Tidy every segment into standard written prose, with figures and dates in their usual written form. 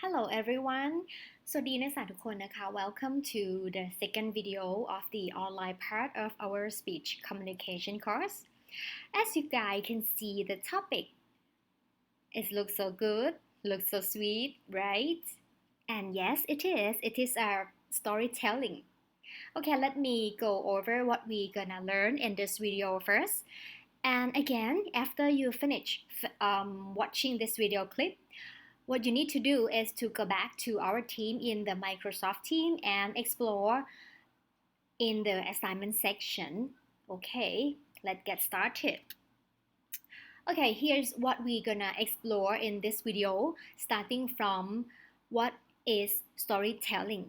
Hello everyone สวัสดีนักศึกษาทุกคนนะคะ Welcome to the second video of the online part of our speech communication course. As you guys can see the topic, it looks so good, looks so sweet, right? And yes, it is. It is our storytelling. Okay, let me go over what we're gonna learn in this video first. And again, after you finish watching this video clip, what you need to do is to go back to our team in the Microsoft team and explore in the assignment section. Okay, let's get started. Okay, here's what we're gonna explore in this video, starting from what is storytelling,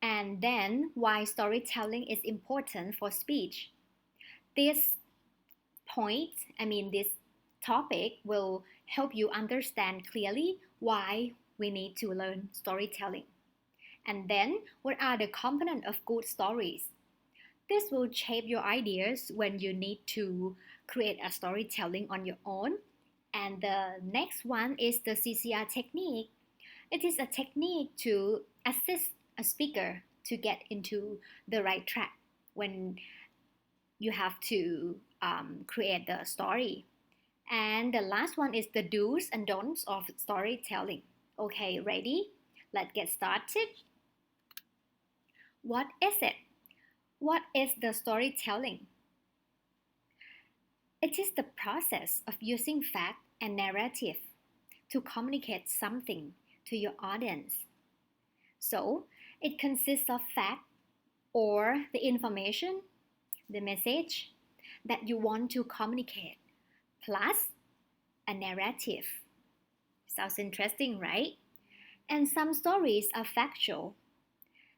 and then why storytelling is important for speech. This this topic will help you understand clearly why we need to learn storytelling. And then, what are the components of good stories? This will shape your ideas when you need to create a storytelling on your own. And the next one is the CCR technique. It is a technique to assist a speaker to get into the right track when you have to create the story. And the last one is the do's and don'ts of storytelling. Okay, ready? Let's get started. What is it? What is the storytelling? It is the process of using fact and narrative to communicate something to your audience. So, it consists of fact or the information, the message that you want to communicate, plus a narrative. Sounds interesting, right? And some stories are factual,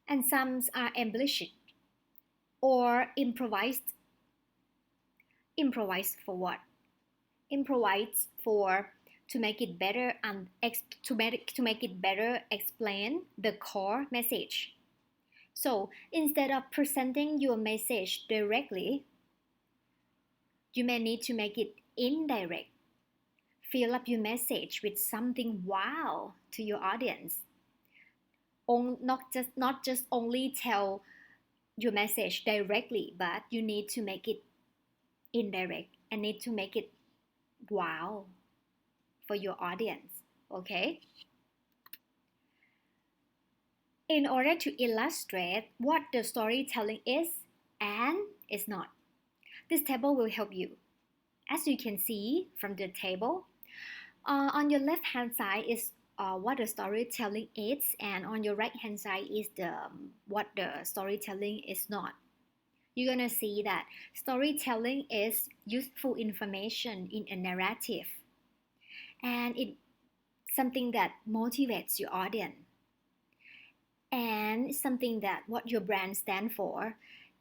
and some are embellished or improvised. Improvised for what? Improvised for to make it better and to make it better explain the core message. So instead of presenting your message directly, you may need to make it indirect. Fill up your message with something wow to your audience. Not just only tell your message directly, but you need to make it indirect and need to make it wow for your audience. Okay? In order to illustrate what the storytelling is and is not, this table will help you. As you can see from the table, on your left hand side is what the storytelling is, and on your right hand side is what the storytelling is not. You're gonna see that storytelling is useful information in a narrative, and it's something that motivates your audience, and something that what your brand stands for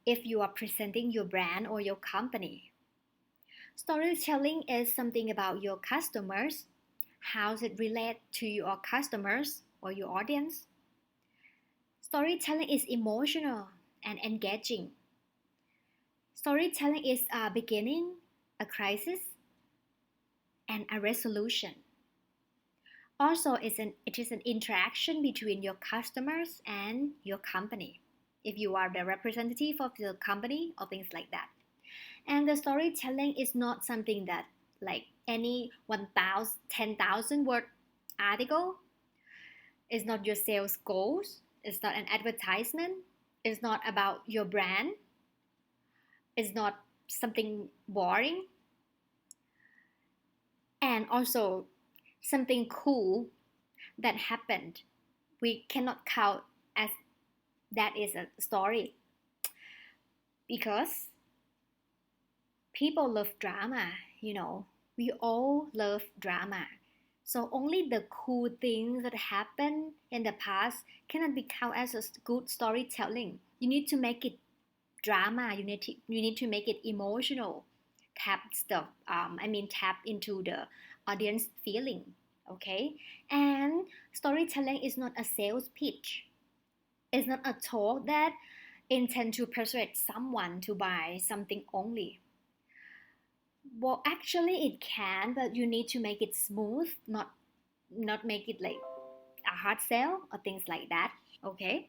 if you are presenting your brand or your company. Storytelling is something about your customers, how it relates to your customers or your audience. Storytelling is emotional and engaging. Storytelling is a beginning, a crisis, and a resolution. Also, it is an interaction between your customers and your company, if you are the representative of the company or things like that. And the storytelling is not something that like any 10,000 word article. It's not your sales goals. It's not an advertisement. It's not about your brand. It's not something boring. And also something cool that happened. We cannot count as that is a story, because people love drama, we all love drama. So only the cool things that happened in the past cannot be counted as a good storytelling. You need to make it drama. You need to make it emotional. Tap into the audience feeling. Okay, and storytelling is not a sales pitch. It's not a talk that intend to persuade someone to buy something only. Well, actually it can, but you need to make it smooth, not make it like hard sell or things like that. Okay.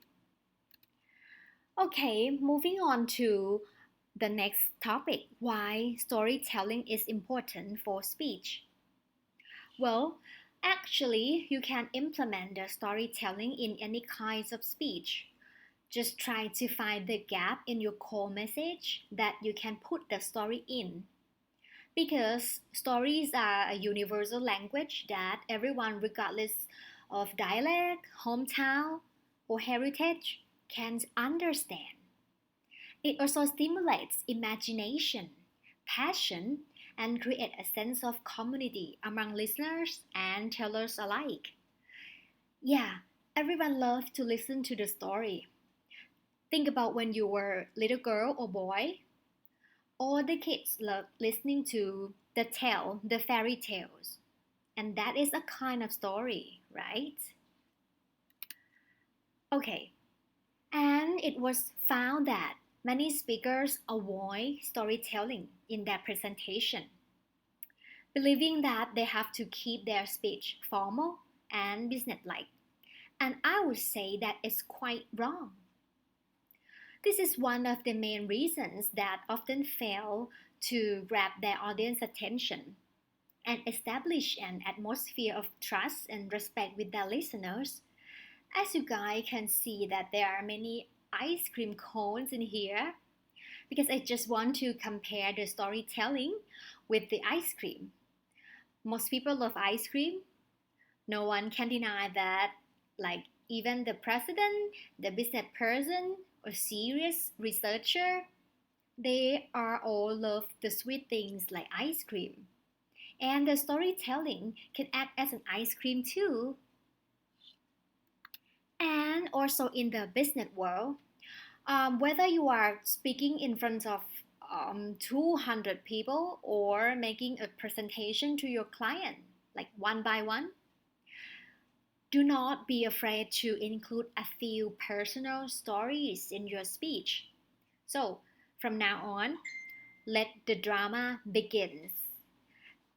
Okay, moving on to the next topic, why storytelling is important for speech. Well, actually, you can implement the storytelling in any kinds of speech. Just try to find the gap in your core message that you can put the story in. Because stories are a universal language that everyone, regardless of dialect, hometown, or heritage, can understand. It also stimulates imagination, passion, and create a sense of community among listeners and tellers alike. Yeah, everyone loves to listen to the story. Think about when you were little girl or boy. All the kids love listening to the fairy tales. And that is a kind of story, right? Okay, and it was found that many speakers avoid storytelling in their presentation, believing that they have to keep their speech formal and businesslike. And I would say that it's quite wrong. This is one of the main reasons that often fail to grab their audience attention and establish an atmosphere of trust and respect with their listeners. As you guys can see that there are many ice cream cones in here because I just want to compare the storytelling with the ice cream. Most people love ice cream. No one can deny that, like even the president, the business person, or serious researcher, they are all love the sweet things like ice cream. And the storytelling can act as an ice cream too. And also in the business world, whether you are speaking in front of 200 people or making a presentation to your client, like one by one, do not be afraid to include a few personal stories in your speech. So, from now on, let the drama begin.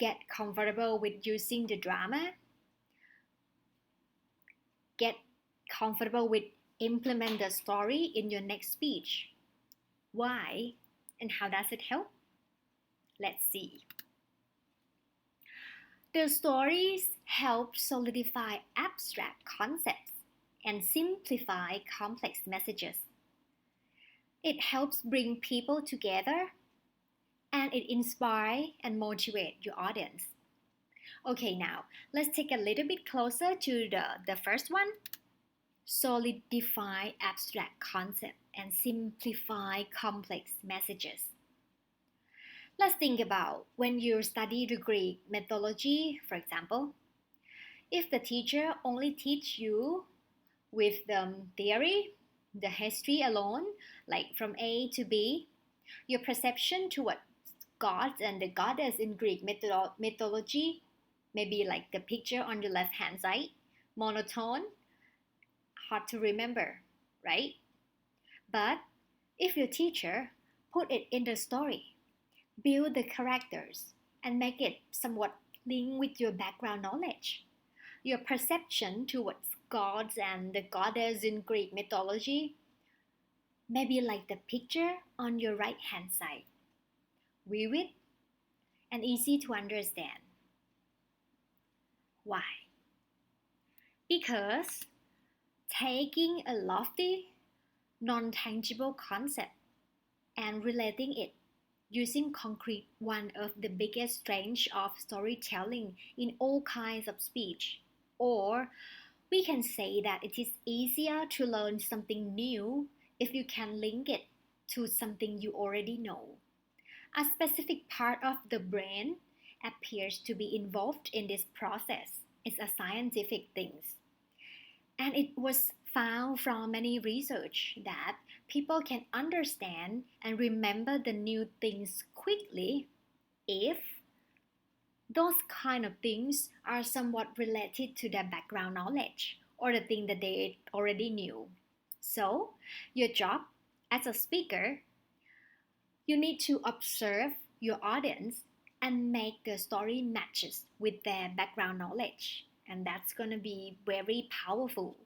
Get comfortable with using the drama. Get comfortable with implement the story in your next speech. Why and how does it help? Let's see. The stories help solidify abstract concepts and simplify complex messages. It helps bring people together and it inspires and motivates your audience. Okay, now let's take a little bit closer to the first one. Solidify abstract concepts and simplify complex messages. Let's think about when you study the Greek mythology, for example. If the teacher only teach you with the theory, the history alone, like from A to B, your perception towards gods and the goddess in Greek mythology may be like the picture on the left hand side, monotone, hard to remember, right? But if your teacher put it in the story, build the characters, and make it somewhat linked with your background knowledge, your perception towards gods and the goddess in Greek mythology may be like the picture on your right hand side, vivid and easy to understand. Why? Because taking a lofty, non-tangible concept and relating it using concrete, one of the biggest strengths of storytelling in all kinds of speech. Or we can say that it is easier to learn something new if you can link it to something you already know. A specific part of the brain appears to be involved in this process. It's a scientific thing. And it was found from many research that people can understand and remember the new things quickly if those kind of things are somewhat related to their background knowledge or the thing that they already knew. So, your job as a speaker, you need to observe your audience and make the story matches with their background knowledge. and that's gonna be very powerful.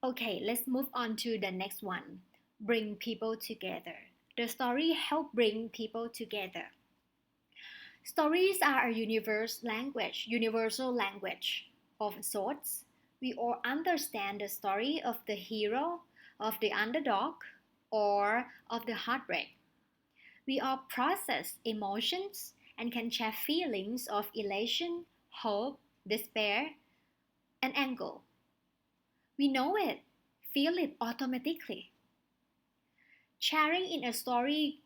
Okay, let's move on to the next one. Bring people together. The story help bring people together. Stories are a universal language of sorts. We all understand the story of the hero, of the underdog, or of the heartbreak. We all process emotions and can share feelings of elation, hope, despair, and anger. We know it, feel it automatically. Sharing in a story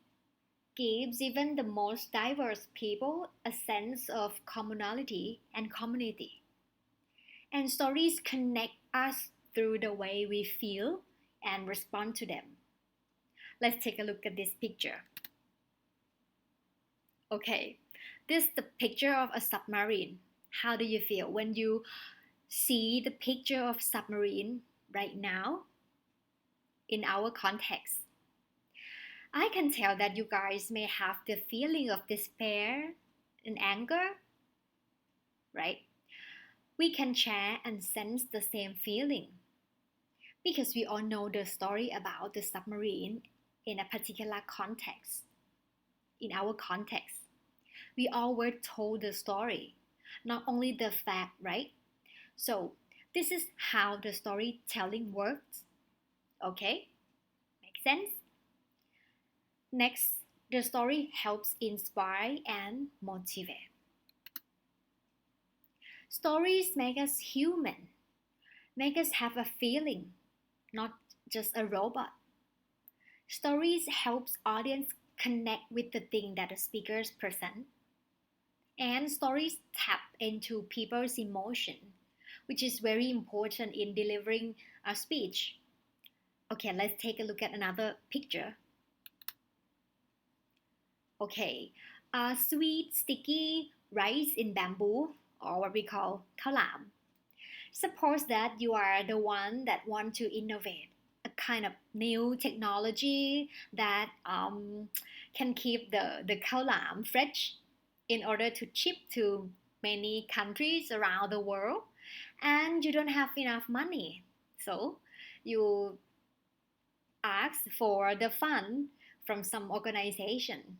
gives even the most diverse people a sense of commonality and community. And stories connect us through the way we feel and respond to them. Let's take a look at this picture. Okay, this is the picture of a submarine. How do you feel when you see the picture of submarine right now in our context? I can tell that you guys may have the feeling of despair and anger, right? We can share and sense the same feeling because we all know the story about the submarine in a particular context. In our context, we all were told the story, not only the fact, right? So, this is how the storytelling works. Okay? Make sense? Next, the story helps inspire and motivate. Stories make us human, make us have a feeling, not just a robot. Stories helps audience connect with the thing that the speakers present. And stories tap into people's emotion, which is very important in delivering a speech. Okay, let's take a look at another picture. Okay, sweet sticky rice in bamboo, or what we call khao lam. Suppose that you are the one that want to innovate a kind of new technology that can keep the khao lam fresh in order to ship to many countries around the world, and you don't have enough money, so you ask for the fund from some organization.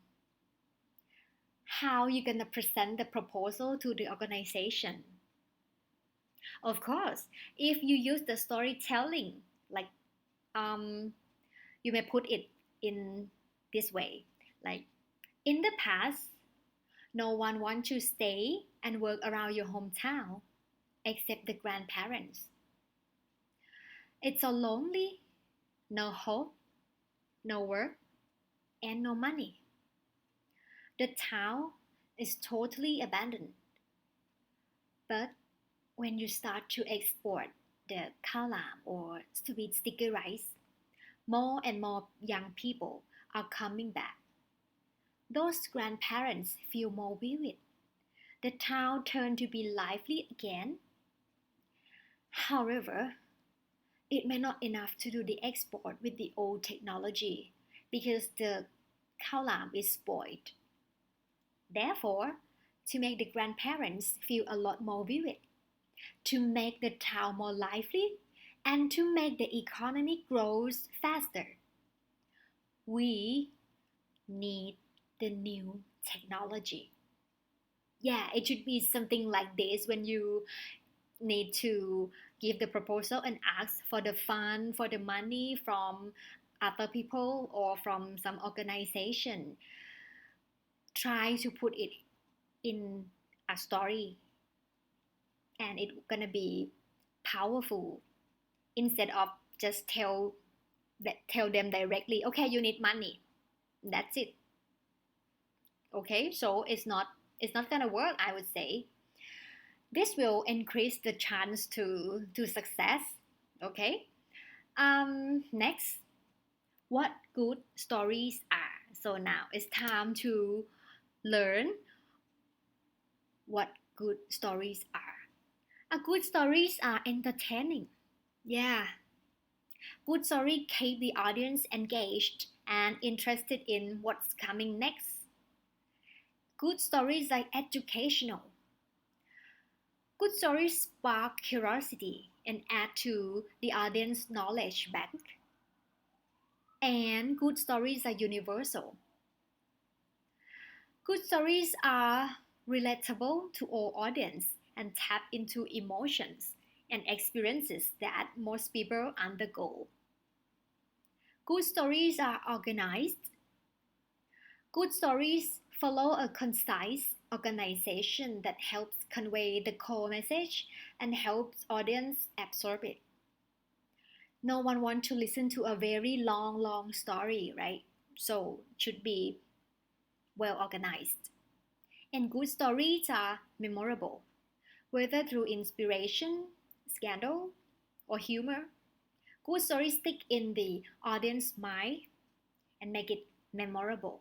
How you gonna present the proposal to the organization? Of course, if you use the storytelling, like um, you may put it in this way, like in the past, no one wants to stay and work around your hometown except the grandparents. It's so lonely, no hope, no work, and no money. The town is totally abandoned. But when you start to export the khao lam or sweet sticky rice, more and more young people are coming back. Those grandparents feel more vivid. The town turned to be lively again. However, it may not enough to do the export with the old technology because the khao lam is spoiled. Therefore, to make the grandparents feel a lot more vivid, to make the town more lively, and to make the economy grow faster, we need the new technology. Yeah, it should be something like this when you need to give the proposal and ask for the fund, for the money from other people or from some organization. Try to put it in a story and it's gonna be powerful instead of just tell them directly, okay, you need money. That's it. Okay, so it's not gonna work, I would say. This will increase the chance to success. Okay. Next, what good stories are. So now it's time to learn what good stories are. Good stories are entertaining. Yeah, good story keep the audience engaged and interested in what's coming next. Good stories are educational. Good stories spark curiosity and add to the audience knowledge bank. And good stories are universal. Good stories are relatable to all audience and tap into emotions and experiences that most people undergo. Good stories are organized. Good stories follow a concise organization that helps convey the core message and helps audience absorb it. No one wants to listen to a very long story, right? So it should be well organized. And good stories are memorable, whether through inspiration, scandal, or humor. Good stories stick in the audience mind and make it memorable.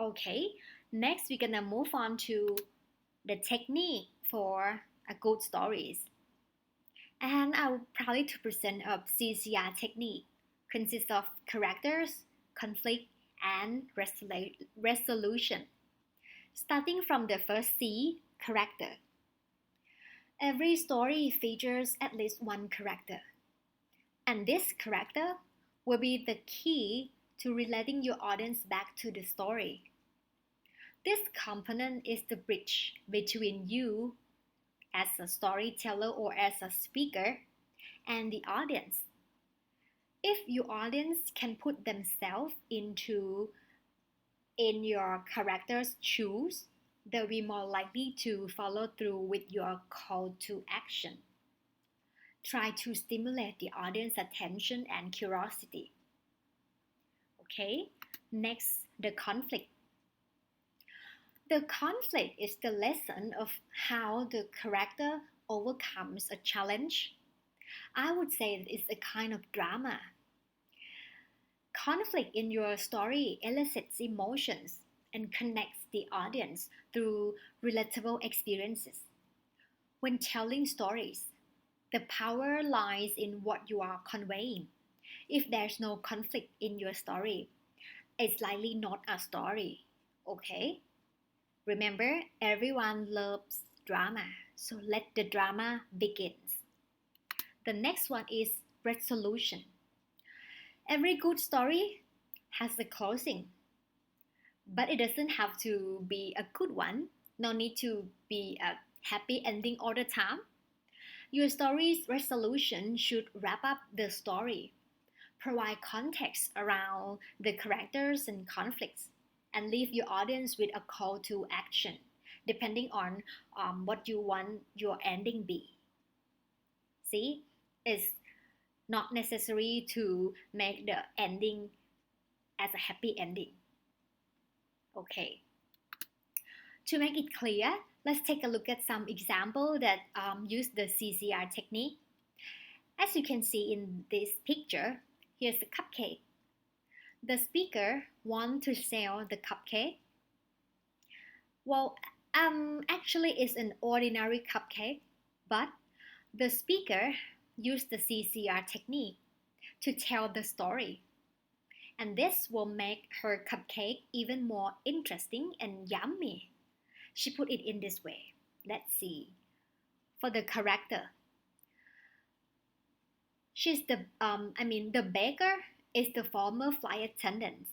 Okay, next we're gonna move on to the technique for a good stories. And I'm proud to present a CCR technique consists of characters, conflict, and resolution. Starting from the first C, character. Every story features at least one character, and this character will be the key to relating your audience back to the story. This component is the bridge between you as a storyteller or as a speaker and the audience. If your audience can put themselves in your character's shoes, they'll be more likely to follow through with your call to action. Try to stimulate the audience attention and curiosity. Okay, next, the conflict. The conflict is the lesson of how the character overcomes a challenge. I would say it's a kind of drama. Conflict in your story elicits emotions and connects the audience through relatable experiences. When telling stories, the power lies in what you are conveying. If there's no conflict in your story, it's likely not a story. Okay? Remember, everyone loves drama, so let the drama begin. The next one is resolution. Every good story has a closing, but it doesn't have to be a good one. No need to be a happy ending all the time. Your story's resolution should wrap up the story, provide context around the characters and conflicts, and leave your audience with a call to action, depending on what you want your ending be. See, it's not necessary to make the ending as a happy ending. Okay. To make it clear, let's take a look at some examples that use the CCR technique. As you can see in this picture, here's the cupcake. The speaker wants to sell the cupcake. Well, actually it's an ordinary cupcake, but the speaker used the CCR technique to tell the story. And this will make her cupcake even more interesting and yummy. She put it in this way. Let's see. For the character, the baker is the former flight attendant.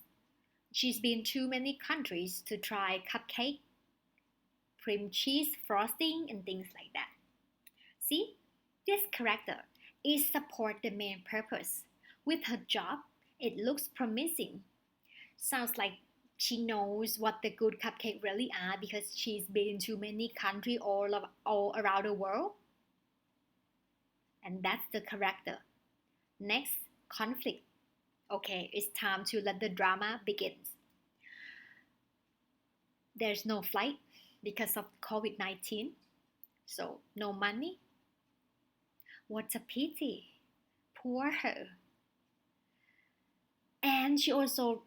She's been to many countries to try cupcake, cream cheese frosting, and things like that. See, this character is support the main purpose. With her job, it looks promising. Sounds like she knows what the good cupcake really are because she's been to many countries all around the world. And that's the character. Next, conflict. Okay, it's time to let the drama begin. There's no flight because of COVID-19, so no money. What a pity. Poor her. And she also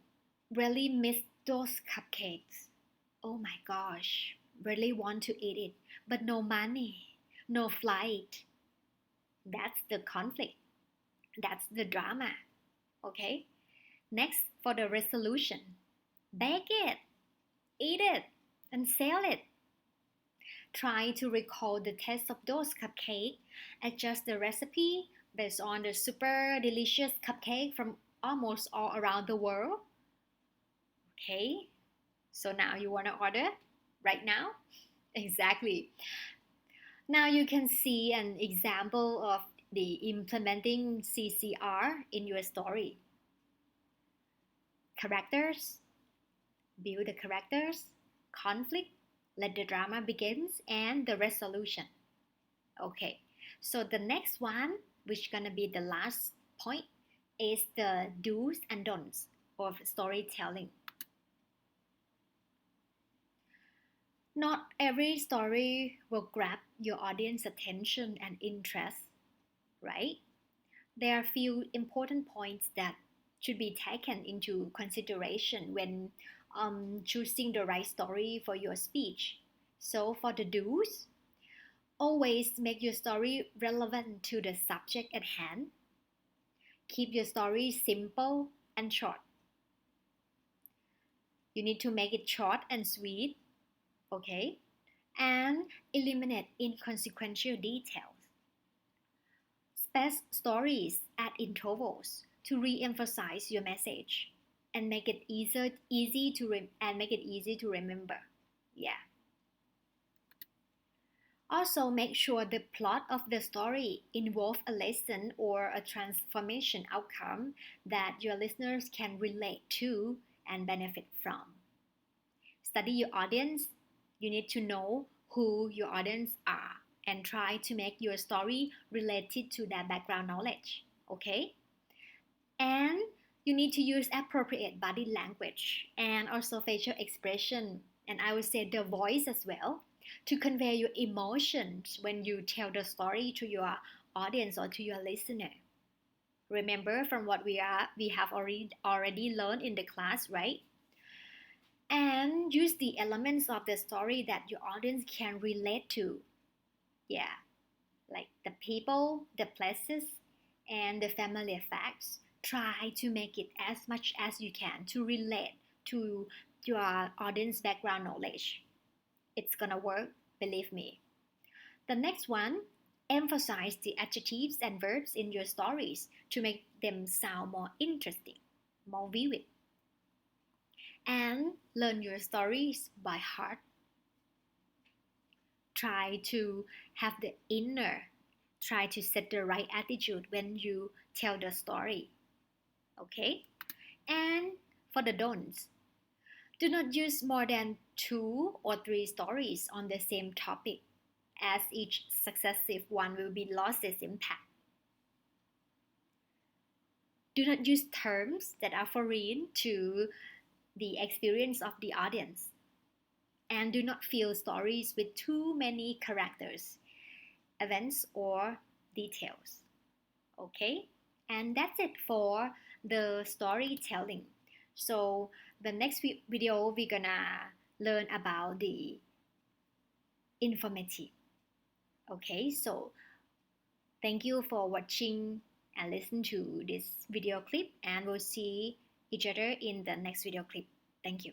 really missed those cupcakes. Oh my gosh, really want to eat it, but no money, no flight. That's the conflict. That's the drama. Okay? Next, for the resolution. Bake it, eat it, and sell it. Try to recall the taste of those cupcakes. Adjust the recipe based on the super delicious cupcake from almost all around the world. Okay, so now you want to order right now? Exactly. Now you can see an example of the implementing CCR in your story. Characters, build the characters, conflict, let the drama begins, and the resolution. Okay, so the next one, which gonna be the last point, is the do's and don'ts of storytelling. Not every story will grab your audience attention and interest, right? There are a few important points that should be taken into consideration when choosing the right story for your speech. So, for the do's, always make your story relevant to the subject at hand. Keep your story simple and short. You need to make it short and sweet, okay? And eliminate inconsequential details. Space stories at intervals to re-emphasize your message and make it easy to remember. Yeah. Also, make sure the plot of the story involves a lesson or a transformation outcome that your listeners can relate to and benefit from. Study your audience. You need to know who your audience are and try to make your story related to their background knowledge. Okay? And you need to use appropriate body language and also facial expression, and I would say the voice as well, to convey your emotions when you tell the story to your audience or to your listener. Remember from what we have already learned in the class, right? And use the elements of the story that your audience can relate to. Yeah, like the people, the places, and the familiar facts. Try to make it as much as you can to relate to your audience background knowledge. It's gonna work, believe me. The next one, emphasize the adjectives and verbs in your stories to make them sound more interesting, more vivid. And learn your stories by heart. Try to have the inner, try to set the right attitude when you tell the story. Okay? And for the don'ts, do not use more than 2 or 3 stories on the same topic, as each successive one will be lost its impact. Do not use terms that are foreign to the experience of the audience. And do not fill stories with too many characters, events, or details. Okay? And that's it for the storytelling. So the next video we're gonna learn about the informative. Okay, so thank you for watching and listen to this video clip, and we'll see each other in the next video clip. Thank you.